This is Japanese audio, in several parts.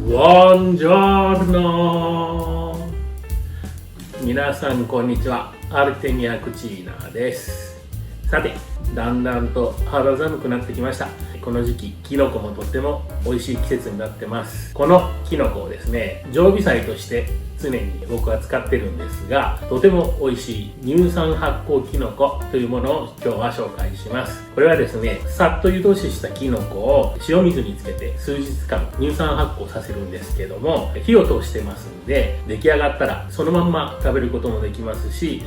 Buongiorno! 皆さんこんにちは。アルテニア・クチーナです。さて、だんだんと肌寒くなってきました。この時期、キノコもとっても美味しい季節になってます。このキノコをですね、常備菜として常に僕は使ってるんですが、とても美味しい乳酸発酵キノコというものを今日は紹介します。これはですね、さっと湯通ししたキノコを塩水につけて数日間乳酸発酵させるんですけども、火を通してますんで、出来上がったらそのまんま食べることもできますし、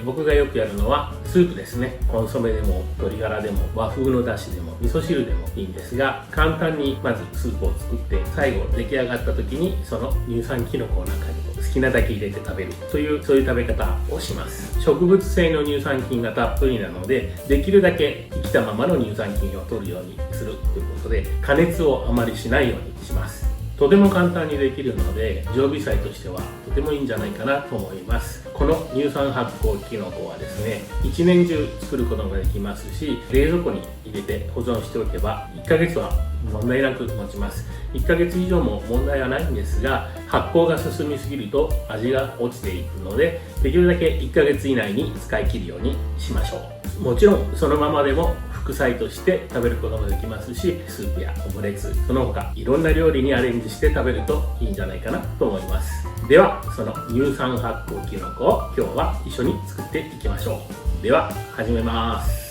僕がよくやるのはスープですね。コンソメでも鶏ガラでも和風のだしでも味噌汁でもいいんですが、簡単にまずスープを作って最後出来上がった時にその乳酸キノコを中に好きなだけ入れて食べるというそういう食べ方をします。植物性の乳酸菌がたっぷりなので、できるだけ生きたままの乳酸菌を取るようにするということで、加熱をあまりしないようにします。とても簡単にできるので、常備菜としてはとてもいいんじゃないかなと思います。この乳酸発酵キノコはですね、一年中作ることができますし、冷蔵庫に入れて保存しておけば1ヶ月は問題なく持ちます。1ヶ月以上も問題はないんですが、発酵が進みすぎると味が落ちていくので、できるだけ1ヶ月以内に使い切るようにしましょう。もちろんそのままでも副菜として食べることもできますし、スープやオムレツ、その他いろんな料理にアレンジして食べるといいんじゃないかなと思います。では、その乳酸発酵キノコを今日は一緒に作っていきましょう。では始めます。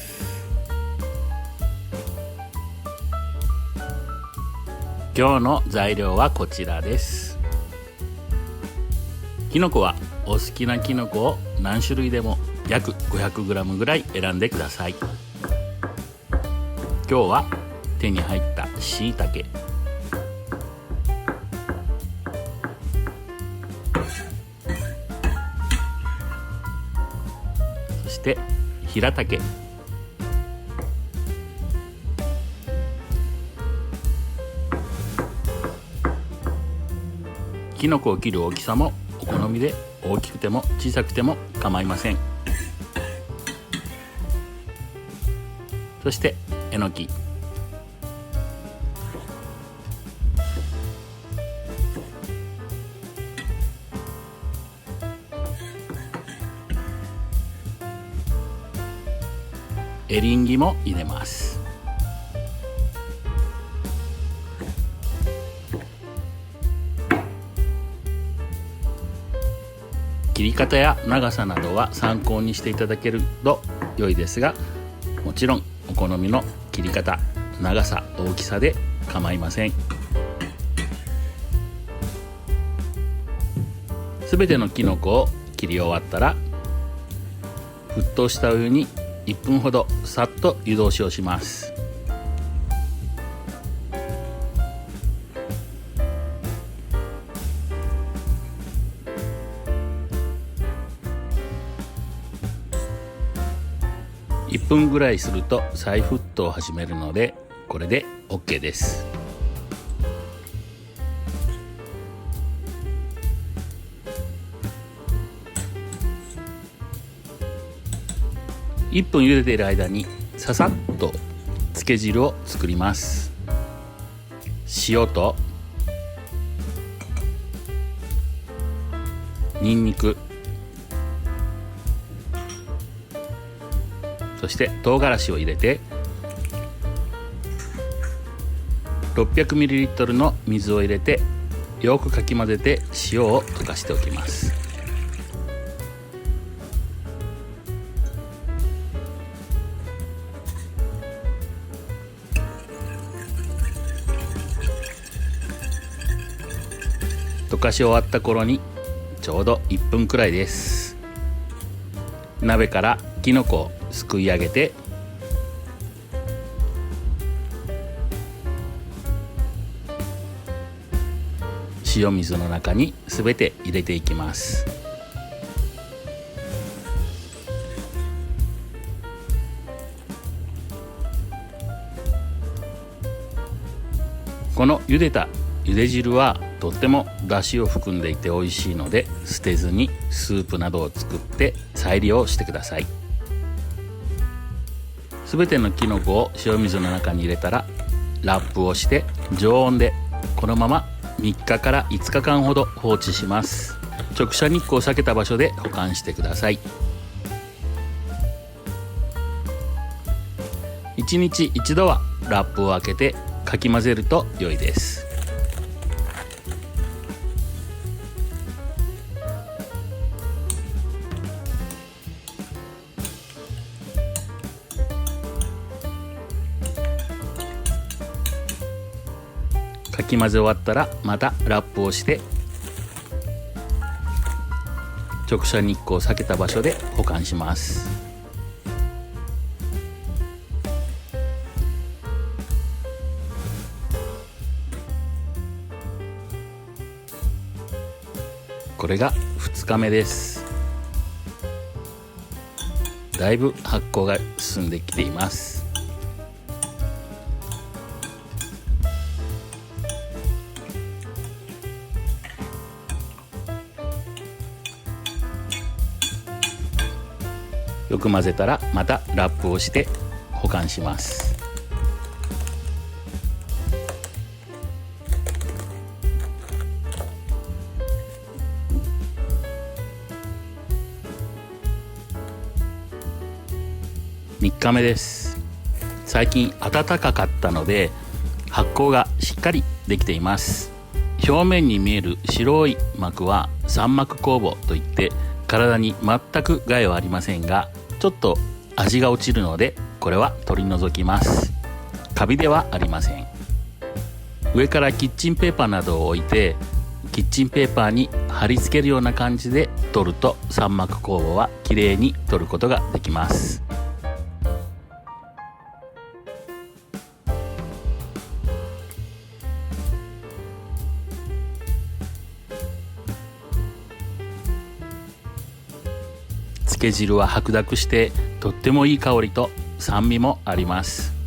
今日の材料はこちらです。きのこはお好きなきのこを何種類でも約 500g ぐらい選んでください。今日は手に入ったしいたけ、そしてひらたけ、きのこを切る大きさもお好みで、大きくても小さくても構いません。そしてえのき、エリンギも入れます。切り方や長さなどは参考にしていただけると良いですが、もちろんお好みの切り方、長さ、大きさで構いません。すべてのきのこを切り終わったら、沸騰したお湯に1分ほどさっと湯通しをします。1分ぐらいすると再沸騰を始めるので、これで OK です。1分茹でている間にささっとつけ汁を作ります。塩とにんにく、そして唐辛子を入れて 600ml の水を入れてよくかき混ぜて塩を溶かしておきます。溶かし終わった頃にちょうど1分くらいです。鍋からきのこをすくい上げて、塩水の中にすべて入れていきます。この茹でた茹で汁はとっても出汁を含んでいて美味しいので、捨てずにスープなどを作って再利用してください。すべてのきのこを塩水の中に入れたらラップをして常温でこのまま3日から5日間ほど放置します。直射日光を避けた場所で保管してください。1日1度はラップを開けてかき混ぜると良いです。かき混ぜ終わったらまたラップをして直射日光を避けた場所で保管します。これが2日目です。だいぶ発酵が進んできています。よく混ぜたらまたラップをして保管します。3日目です。最近暖かかったので発酵がしっかりできています。表面に見える白い膜は三膜酵母といって体に全く害はありませんが、ちょっと味が落ちるのでこれは取り除きます。カビではありません。上からキッチンペーパーなどを置いてキッチンペーパーに貼り付けるような感じで取ると三膜酵母はきれいに取ることができます。漬け汁は白濁してとってもいい香りと酸味もあります。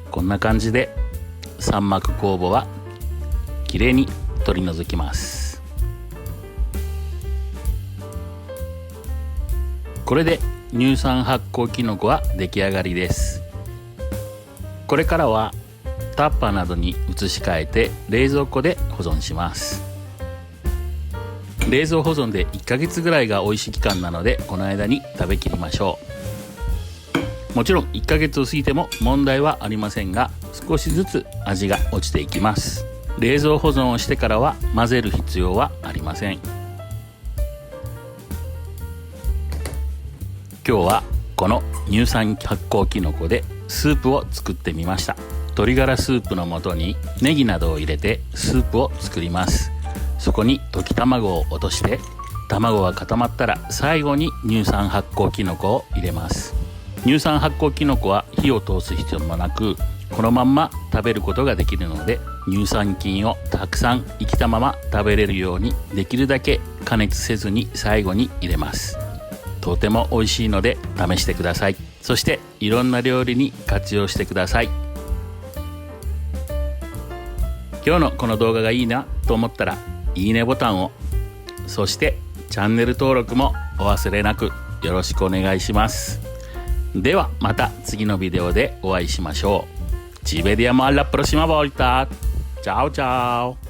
こんな感じで三膜酵母はきれいに取り除きます。これで乳酸発酵きのこは出来上がりです。これからはタッパーなどに移し替えて冷蔵庫で保存します。冷蔵保存で1ヶ月ぐらいが美味しい期間なのでこの間に食べきりましょう。もちろん1ヶ月を過ぎても問題はありませんが、少しずつ味が落ちていきます。冷蔵保存をしてからは混ぜる必要はありません。今日はこの乳酸発酵きのこでスープを作ってみました。鶏ガラスープの素にネギなどを入れてスープを作ります。そこに溶き卵を落として卵が固まったら最後に乳酸発酵きのこを入れます。乳酸発酵きのこは火を通す必要もなくこのまんま食べることができるので、乳酸菌をたくさん生きたまま食べれるようにできるだけ加熱せずに最後に入れます。とても美味しいので試してください。そしていろんな料理に活用してください。今日のこの動画がいいなと思ったらいいねボタンを、そしてチャンネル登録もお忘れなくよろしくお願いします。ではまた次のビデオでお会いしましょう。Ci vediamo alla prossima volta. Ciao ciao.